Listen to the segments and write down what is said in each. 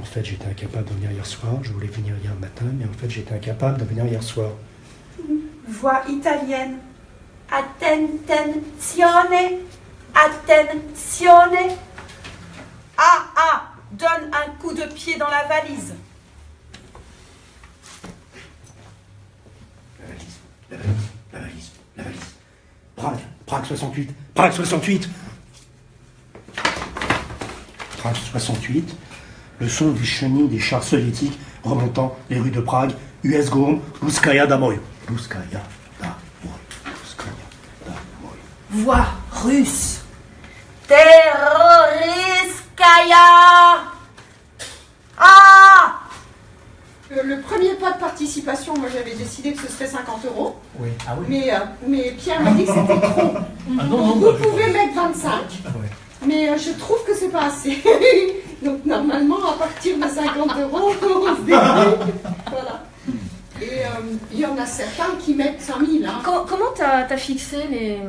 en fait j'étais incapable de venir hier soir. Je voulais venir hier matin, mais en fait j'étais incapable de venir hier soir. Voix italienne. Attenzione. Attenzione. Ah, donne un coup de pied dans la valise. La valise. Prague 68. Prague 68. Prague 68. Le son des chenilles des chars soviétiques remontant les rues de Prague. US Gom, Luskaya Damoy. Luskaya Damoy. Voix russe. Terroriskaya. Ah! Le premier pas de participation, moi j'avais décidé que ce serait 50 €. Oui. Ah oui. Mais Pierre m'a dit que c'était trop. Vous pouvez mettre 25, mais je trouve que c'est pas assez. Donc normalement, à partir de 50 € on se débrouille. Voilà. Et il y en a certains qui mettent 5 000. Hein. Comment t'as fixé les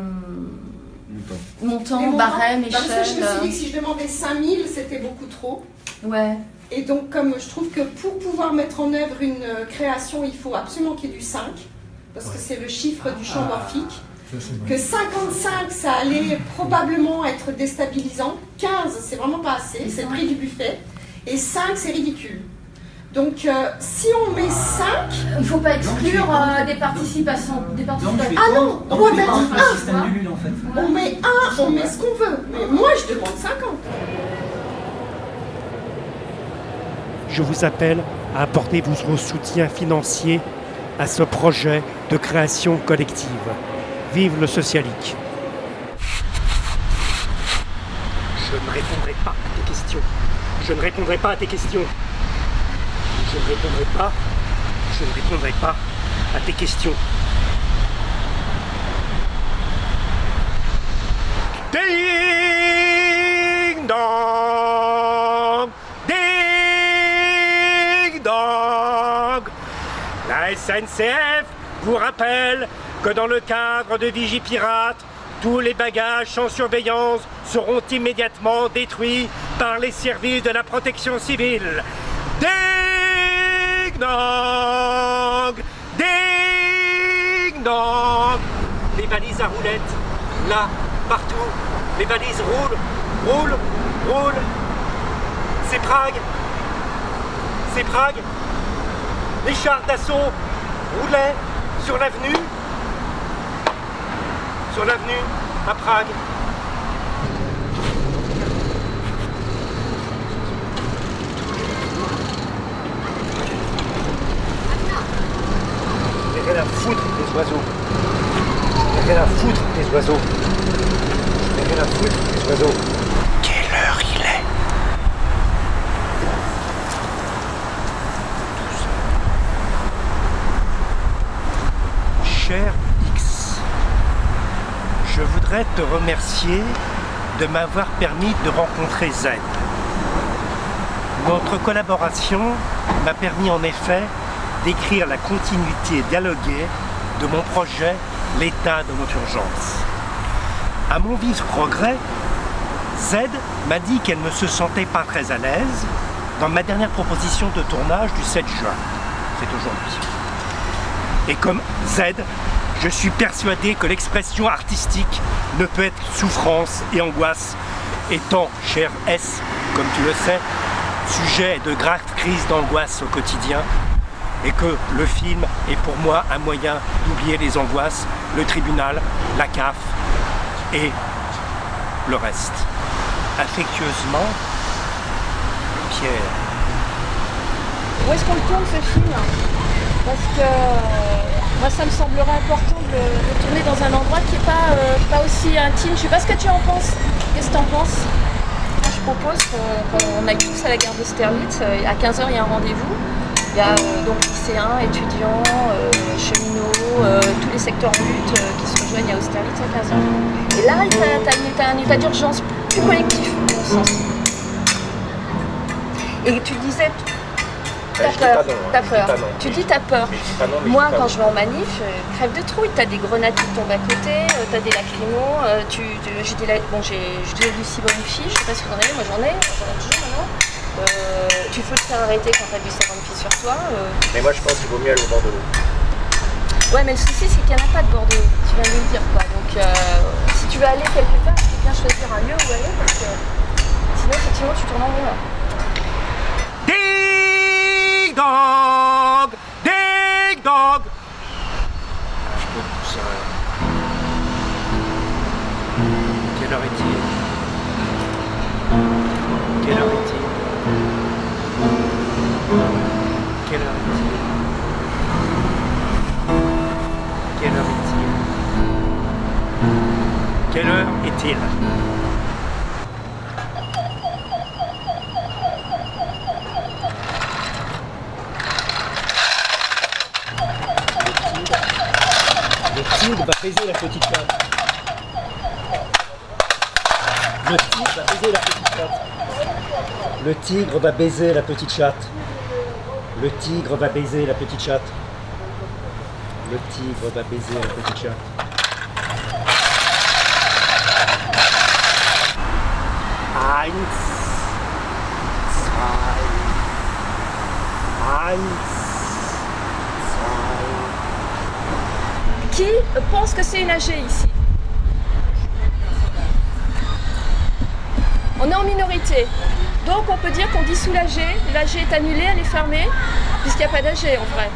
montants, barèmes, échelles? Parce que je me suis dit que si je demandais 5 000, c'était beaucoup trop. Ouais. Et donc, comme je trouve que pour pouvoir mettre en œuvre une création, il faut absolument qu'il y ait du 5, parce que c'est le chiffre du champ morphique. Que 55, ça allait probablement être déstabilisant. 15, c'est vraiment pas assez, c'est le prix du buffet. Et 5, c'est ridicule. Donc, si on met 5... Il ne faut pas exclure des participations. Ah non, on va mettre 1. On met 1, on met ce qu'on veut. Mais moi, je demande 50. Je vous appelle à apporter votre soutien financier à ce projet de création collective. Vive le socialique. Je ne répondrai pas à tes questions. Je ne répondrai pas à tes questions. Je ne répondrai pas à tes questions. Ding dong! Ding dong! La SNCF vous rappelle que dans le cadre de Vigipirate, tous les bagages sans surveillance seront immédiatement détruits par les services de la protection civile. Ding dong! Ding dong! Les valises à roulettes, là, partout, les valises roulent. C'est Prague. Les chars d'assaut roulaient sur l'avenue à Prague. J'ai rien à foutre des oiseaux. Quelle heure il est? Cher X, je voudrais te remercier de m'avoir permis de rencontrer Z. Notre collaboration m'a permis en effet d'écrire la continuité dialoguée de mon projet L'état de notre urgence. À mon vif regret, Z m'a dit qu'elle ne se sentait pas très à l'aise dans ma dernière proposition de tournage du 7 juin. C'est aujourd'hui. Et comme Z, je suis persuadé que l'expression artistique ne peut être souffrance et angoisse, étant, cher S, comme tu le sais, sujet de graves crises d'angoisse au quotidien, et que le film est pour moi un moyen d'oublier les angoisses, le tribunal, la CAF et le reste. Affectueusement, Pierre. Où est-ce qu'on le tourne ce film? Parce que moi ça me semblerait important de le tourner dans un endroit qui n'est pas aussi intime. Je sais pas ce que tu en penses. Qu'est-ce que tu en penses? Je propose qu'on aille tous à la gare d'Austerlitz. À 15h il y a un rendez-vous. Il y a donc lycéens, étudiants, cheminots, tous les secteurs lutte qui se rejoignent à Austerlitz à 15h. Et là, tu as un état d'urgence plus collectif, dans ce sens. Et tu disais, t'as peur. Tu dis t'as peur. Moi, quand je vais en manif, crève de trouille. T'as des grenades qui tombent à côté, t'as des lacrymos. J'ai du ciborifié, je sais pas si vous en avez, moi j'en ai toujours maintenant. Tu faut te faire arrêter quand t'as du savon de pied sur toi. Mais moi je pense qu'il vaut mieux aller au bord de l'eau. Ouais, mais le souci c'est qu'il n'y en a pas de bord d'eau, tu viens de le dire quoi. Donc si tu veux aller quelque part, il faut bien choisir un lieu où aller parce que sinon effectivement tu tournes en rond là. Ding dong! Ding dong! Je peux pousser. Quelle heure est-il? Quelle heure est-il? Quelle heure est-il? Quelle heure est-il? Quelle heure est-il? Le tigre va baiser la petite chatte. Le tigre va baiser la petite chatte. Le tigre va baiser la petite chatte. Le tigre va baiser la petite chatte. Le tigre va baiser la petite chatte. Eins, zwei, eins, zwei. Qui pense que c'est une AG ici? On est en minorité. Donc on peut dire qu'on dissout l'AG. L'AG est annulée, elle est fermée, puisqu'il n'y a pas d'AG en vrai.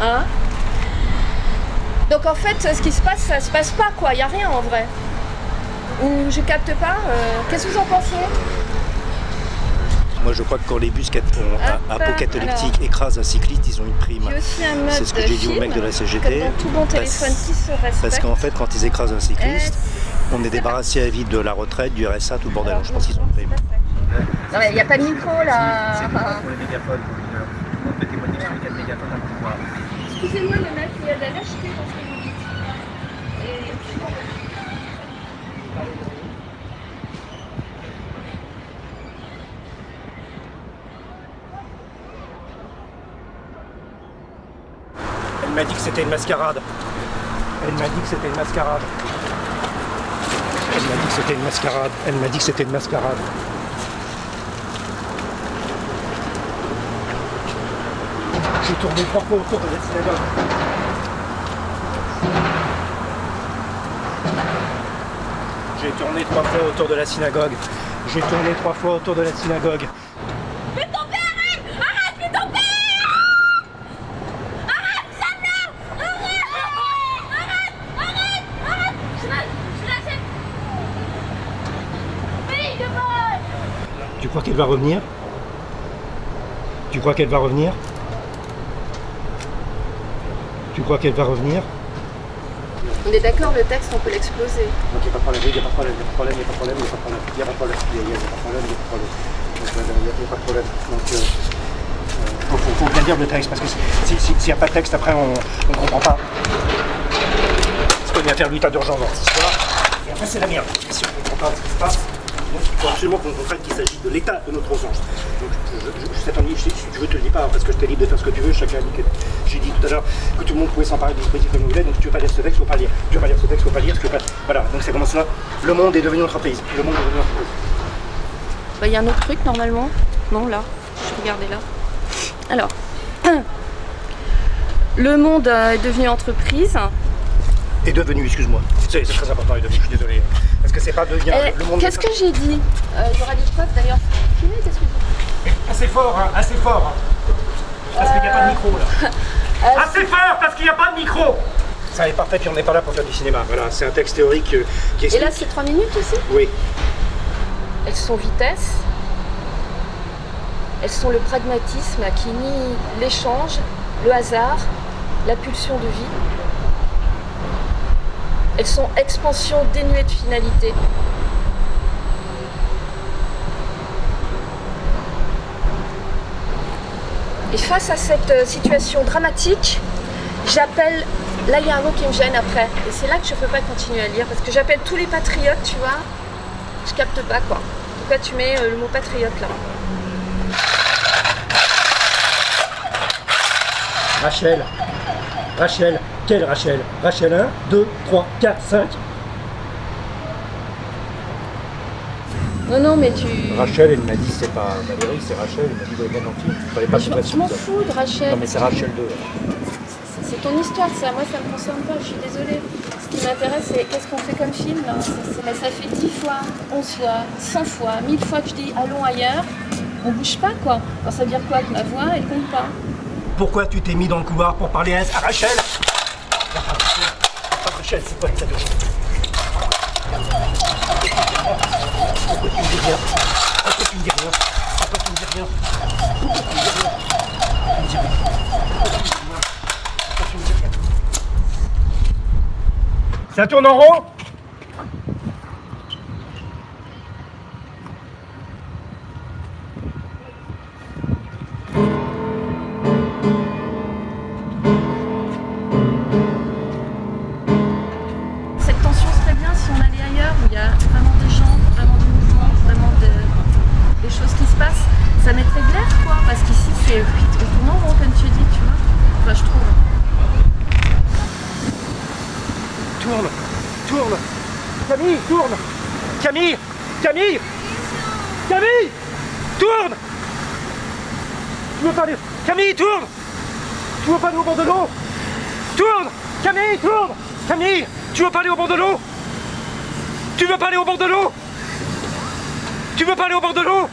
Hein? Donc en fait, ce qui se passe, ça se passe pas quoi, il n'y a rien en vrai. Ou je capte pas, qu'est-ce que vous en pensez? Moi je crois que quand les bus apocalyptiques écrasent un cycliste, ils ont une prime. C'est ce que j'ai dit au mec de la CGT. Dans tout bon téléphone qui se respecte. Parce qu'en fait, quand ils écrasent un cycliste, on est débarrassé à vide de la retraite, du RSA, tout le bordel. Je pense qu'ils ont une prime. Non mais il n'y a pas de micro là. C'est pour les mégaphones. On peut témoigner sur les 4 mégaphones à pouvoir. Excusez-moi le mec, il y a de la lâcheté dans ce que vous dites. Elle m'a dit que c'était une mascarade. Elle m'a dit que c'était une mascarade. Elle m'a dit que c'était une mascarade. Elle m'a dit que c'était une mascarade. J'ai tourné 3 fois autour de la synagogue. J'ai tourné 3 fois autour de la synagogue. J'ai tourné 3 fois autour de la synagogue. Mais ton père, arrête! Arrête, mais ton père! Arrête, ça meurt! Arrête! Arrête! Arrête! Je lâche! Fille de boy! Tu crois qu'elle va revenir? Tu crois qu'elle va revenir? Tu crois qu'elle va revenir? On est d'accord, le texte, on peut l'exploser. Donc il n'y a pas de problème, il n'y a pas de problème, il n'y a pas de problème, il n'y a pas de problème, il n'y a pas de problème, il n'y a pas de problème, il n'y a pas de problème, il n'y a pas de problème. Donc faut bien dire le texte, parce que s'il n'y a pas de texte, après on ne comprend pas ce qu'on vient faire l'état d'urgence dans cette histoire. Et après c'est la merde. Et si on ne comprend pas ce qui se passe, donc il faut absolument qu'on comprenne qu'il s'agit de l'état de notre urgence. Donc cette année, si tu veux, te le dis pas, parce que je t'ai libre de faire ce que tu veux, chacun a dit que j'ai dit tout à l'heure que tout le monde pouvait s'emparer du dispositif comme il voulait, donc si tu veux pas lire ce texte, faut pas lire. Tu veux pas lire ce texte, faut pas lire, ce que pas. Voilà, donc c'est comme cela. Le monde est devenu entreprise. Le monde est devenu entreprise. Bah, y a un autre truc normalement. Non, là. Je regardais là. Alors. Le monde est devenu entreprise. Est devenu, excuse-moi. C'est très important, est devenu, je suis désolé. Parce que c'est pas devenu le monde. Qu'est-ce que j'ai dit? Il y aura des preuves d'ailleurs. Qu'est-ce que j'ai dit? Assez fort, hein, assez fort. Hein. Parce qu'il n'y a pas de micro là. Assez fort parce qu'il n'y a pas de micro. Ça est parfait, puis on n'est pas là pour faire du cinéma. Voilà, c'est un texte théorique qui explique. Et là, c'est 3 minutes aussi? Oui. Elles sont vitesse. Elles sont le pragmatisme qui nie l'échange, le hasard, la pulsion de vie. Elles sont expansion dénuée de finalité. Et face à cette situation dramatique, j'appelle, là il y a un mot qui me gêne après, et c'est là que je ne peux pas continuer à lire, parce que j'appelle tous les patriotes, tu vois, je capte pas quoi. Pourquoi tu mets le mot patriote là? Rachel. Rachel. Quelle Rachel? Rachel 1, 2, 3, 4, 5. Non, mais tu... Rachel, elle m'a dit, c'est pas Valérie, c'est Rachel, elle m'a dit, bien dans le film, il fallait pas que tu fasses Je m'en ça. fous de Rachel. Non, mais c'est Rachel 2. C'est ton histoire, ça. Moi, ça me concerne pas, je suis désolée. Ce qui m'intéresse, c'est qu'est-ce qu'on fait comme film, là. Mais ça fait 10 fois, 11 fois, 100 fois, 1000 fois que je dis allons ailleurs. On bouge pas, quoi. Alors, ça veut dire quoi? Que ma voix, elle compte pas. Pourquoi tu t'es mis dans le couloir pour parler à Rachel? Rachel, c'est quoi ça de... Pourquoi tu me dis rien? Pourquoi tu me dis rien? Pourquoi tu me dis rien? Pourquoi tu me dis rien? Pourquoi tu me dis rien? Pourquoi tu me dis rien? Ça tourne en rond? Cette tension serait bien si on allait ailleurs, où il y a vraiment des gens, vraiment du mouvement, vraiment des choses qui se passent. Ça mettrait de l'air, quoi, parce qu'ici, c'est tout en rond, comme tu dis, tu vois. Enfin, je trouve. Tourne! Tourne! Camille, tourne! Camille! Camille! Camille! Tourne! Tu veux pas aller... Camille, tourne! Tu veux pas aller au bord de l'eau? Tourne! Camille, tourne! Camille! Tu veux pas aller au bord de l'eau? Tu veux pas aller au bord de l'eau? Tu veux pas aller au bord de l'eau?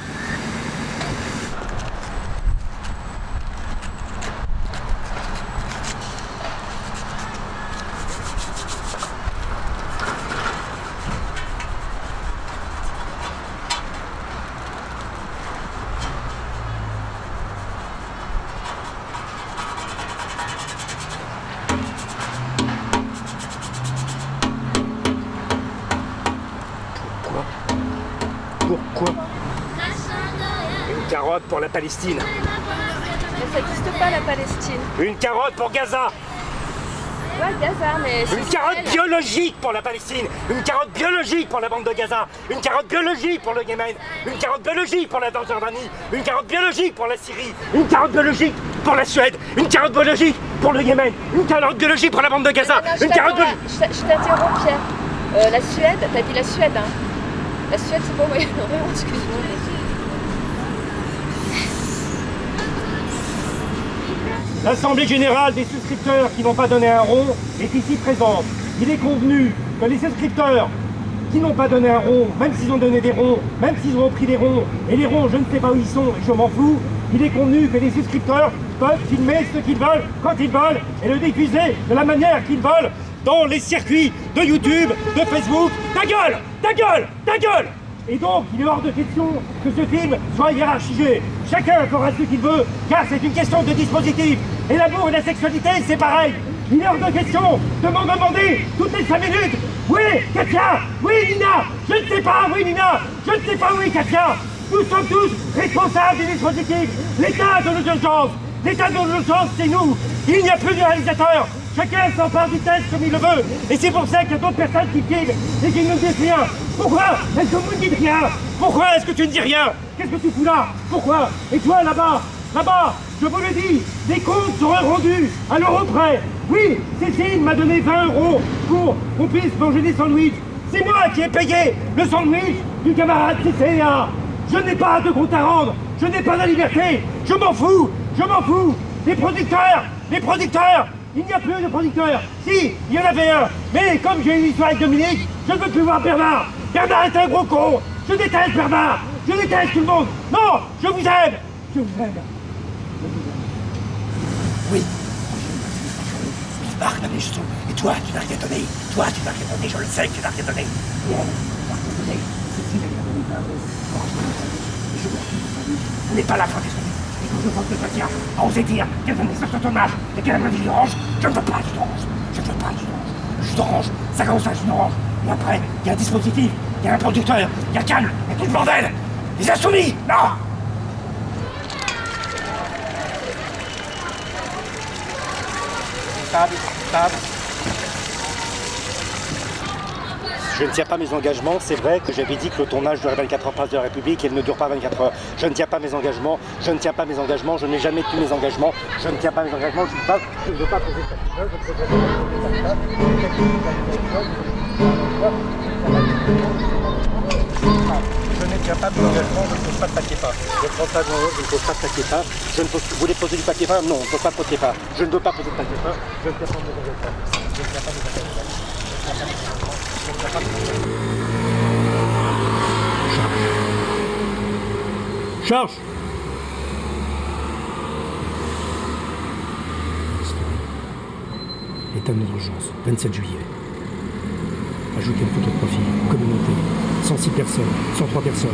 Pourquoi? Une carotte pour la Palestine. Mais ça n'existe pas, la Palestine. Une carotte pour Gaza. Ouais, Gaza, mais... Une carotte biologique pour la Palestine. Une carotte biologique pour la bande de Gaza. Une carotte biologique pour le Yémen. Une carotte biologique pour la Jordanie. Une carotte biologique pour la Syrie. Une carotte biologique pour la Suède. Une carotte biologique pour le Yémen. Une carotte biologique pour la bande de Gaza. Non, Une carotte biologique... Je t'interromps, Pierre. La Suède, t'as dit la Suède, hein. La Suède, c'est pas au Moyen-Orient, excuse-moi. L'Assemblée Générale des souscripteurs qui n'ont pas donné un rond est ici présente. Il est convenu que les souscripteurs qui n'ont pas donné un rond, même s'ils ont donné des ronds, même s'ils ont pris des ronds, et les ronds, je ne sais pas où ils sont et je m'en fous, il est convenu que les souscripteurs peuvent filmer ce qu'ils veulent, quand ils veulent, et le diffuser de la manière qu'ils veulent dans les circuits de YouTube, de Facebook. Ta gueule! Ta gueule! Ta gueule! Et donc, il est hors de question que ce film soit hiérarchisé. Chacun fera ce qu'il veut, car c'est une question de dispositif. Et l'amour et la sexualité, c'est pareil. Il est hors de question de m'en demander toutes les 5 minutes. Oui, Katia. Oui, Nina. Je ne sais pas. Oui, Nina. Je ne sais pas. Oui, Katia. Nous sommes tous responsables des dispositifs. L'état de l'urgence. L'état de l'urgence, c'est nous. Il n'y a plus de réalisateur. Chacun s'empare du texte comme il le veut. Et c'est pour ça qu'il y a d'autres personnes qui filment et qui ne disent rien. Pourquoi est-ce que vous ne dites rien? Pourquoi est-ce que tu ne dis rien? Qu'est-ce que tu fous là? Pourquoi? Et toi, là-bas, je vous le dis, les comptes seront rendus à l'euro près. Oui, Cécile m'a donné 20 € pour qu'on puisse manger des sandwichs. C'est moi qui ai payé le sandwich du camarade CCA. Je n'ai pas de compte à rendre. Je n'ai pas la liberté. Je m'en fous. Je m'en fous. Les producteurs. Il n'y a plus de producteurs. Si, il y en avait un. Mais comme j'ai une histoire avec Dominique, je ne veux plus voir Bernard. Bernard est un gros con. Je déteste Bernard. Je déteste tout le monde. Non, je vous aime. Je vous aime. Oui. Marc m'a mis tout. Et toi, tu n'as rien donné. Toi, tu n'as rien donné. Je le sais que tu n'as rien donné. On n'est pas là pour discuter. Et quand je vois que Katia a osé dire qu'elle venait sur ton âge et qu'elle avait du jus d'orange, je ne veux pas du jus d'orange. Je ne veux pas du jus d'orange. Le jus d'orange, ça commence à jus d'orange. Et après, il y a un dispositif, il y a un producteur, il y a Cannes, il y a tout le bordel. Les insoumis, non. Table. Je ne tiens pas mes engagements. C'est vrai que j'avais dit que le tournage durait 24 heures place de la République et il ne dure pas 24 heures. Je ne tiens pas mes engagements. Je n'ai jamais tenu mes engagements. Je ne tiens pas mes engagements. Je ne veux pas poser ça. Je ne tiens pas de l'engagement, je ne pose pas de papier pas. Je prends pas de l'engagement, je ne pose pas de papier pas. Vous voulez poser du papier pas? Non, on ne pose pas de papier pas. Je ne veux pas poser de papier pas. Je ne tiens pas de l'engagement. Je ne tiens pas de l'engagement. Je ne tiens pas de l'engagement. Charge. État d'urgence, 27 juillet. Ajoutez une photo de profil, communauté, 106 personnes, 103 personnes.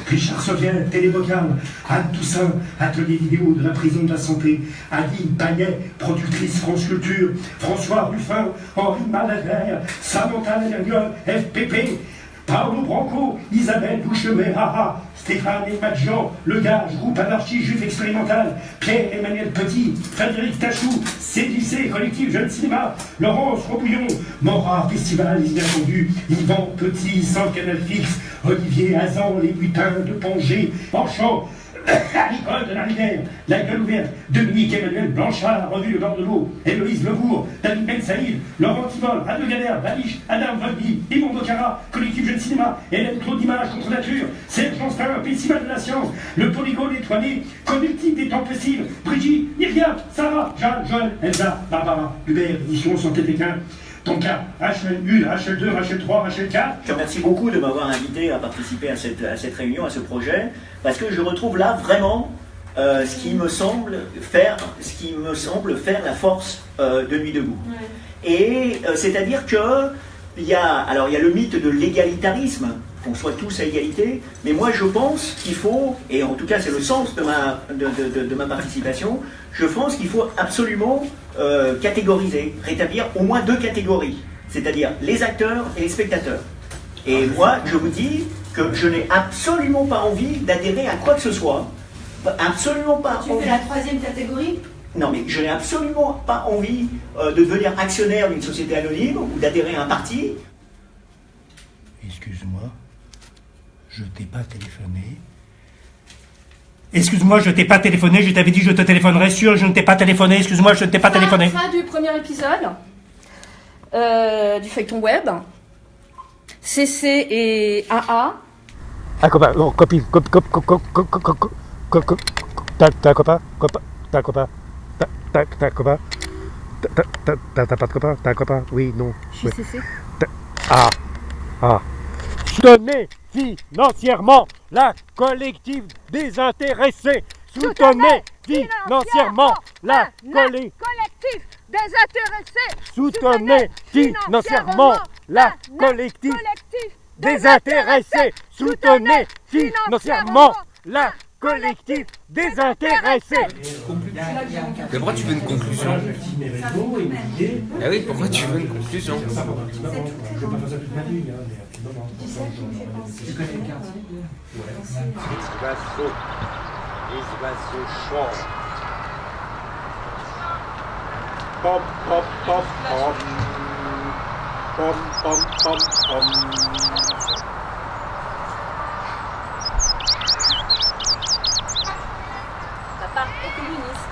Richard Sauvier, Télévocal, Anne Toussaint, atelier vidéo de la prison de la santé, Aline Payet, productrice France Culture, François Ruffin, Henri Malader, Samantha Lerniol, FPP, Paolo Branco, Isabelle Bouchemet, Haha, Stéphane et Madjean, Le Gage, groupe anarchie juif expérimental, Pierre-Emmanuel Petit, Frédéric Tachou, CDC, collectif Jeune Cinéma, Laurence Robouillon, Mora, Festival Inattendu, Yvan Petit, sans Canal Fixe, Olivier Hazan, Les Butins de Pongé, Penchant, à l'école de la rivière, La Gueule ouverte, Dominique Emmanuel Blanchard, Revue Le Bord de l'eau, Héloïse Lebourg, David Ben Saïd, Laurent Tivol, Radio Galère, Baliche, Adam Volby, Yvon Bocara, Collectif Jeune Cinéma, Hélène Claude d'Images contre Nature, Serge Constant, Festival de la Science, Le Polygone étoilé, Conductif des temps possibles, Brigitte, Myriam, Sarah, Jeanne, Joël, Elsa, Barbara, Hubert, édition Santé Pékin. Donc HL1, HL2, HL3, HL4. Je remercie beaucoup de m'avoir invité à participer à cette réunion, à ce projet, parce que je retrouve là vraiment ce qui me semble faire la force de Nuit debout. Ouais. Et c'est-à-dire que il y a le mythe de l'égalitarisme, qu'on soit tous à égalité, mais moi je pense qu'il faut, et en tout cas c'est le sens de ma participation, je pense qu'il faut absolument catégoriser, rétablir au moins 2 catégories, c'est-à-dire les acteurs et les spectateurs. Et moi je vous dis que je n'ai absolument pas envie d'adhérer à quoi que ce soit, absolument pas. Tu fais la 3e catégorie? Non, mais je n'ai absolument pas envie de devenir actionnaire d'une société anonyme ou d'adhérer à un parti. Excuse-moi, je t'ai pas téléphoné. Excuse-moi, je t'ai pas téléphoné, je t'avais dit je te téléphonerais, sûr, je ne t'ai pas téléphoné, excuse-moi, je ne t'ai pas téléphoné. Fin du premier épisode du feuilleton web. CC et AA. Ah, copain, non, copine, t'as un copain? T'as un copain? T'as un copain? T'as pas de copain? T'as un copain? Oui, non. Je suis CC. Soutenez financièrement la collective désintéressée. Soutenez financièrement la collective désintéressée. Soutenez financièrement la collective désintéressée. Soutenez financièrement la collectif désintéressé. Mais pourquoi tu veux une conclusion? Ah oui, pourquoi tu veux une conclusion? Je vais pas faire ça toute ma vie, Tu connais le quartier? Les oiseaux chantent. Pom pom pom pom. Pom pom pom pom. Papa est communiste.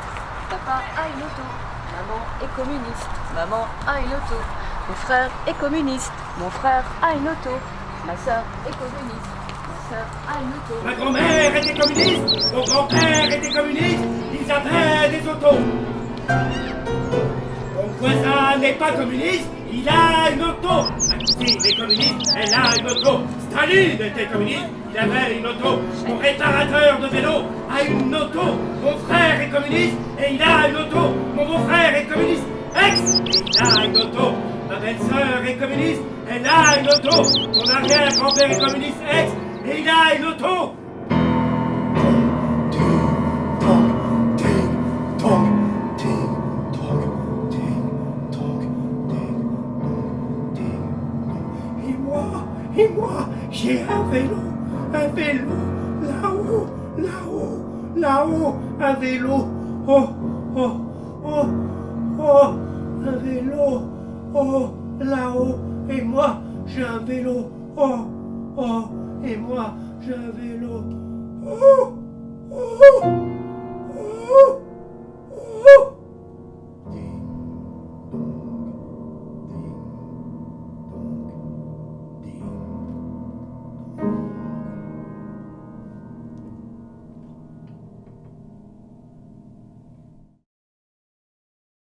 Papa a une auto. Maman est communiste. Maman a une auto. Mon frère est communiste. Mon frère a une auto. Ma soeur est communiste. Ma soeur a une auto. Ma grand-mère était communiste. Mon grand-père était communiste. Ils avaient des autos. Mon voisin n'est pas communiste. Il a une auto. Ma cousine est communiste. Elle a une auto. Staline était communiste. Il avait une auto. Mon réparateur de vélo a une auto. Mon frère est communiste et il a une auto. Mon beau-frère est communiste. Il a une auto. Ma belle-sœur est communiste. Elle a une auto. Mon arrière-grand-père est communiste. Et il a une auto. Et moi, j'ai un vélo, là-haut, un vélo, un vélo, là-haut, et moi, j'ai un vélo, et moi, j'ai un vélo,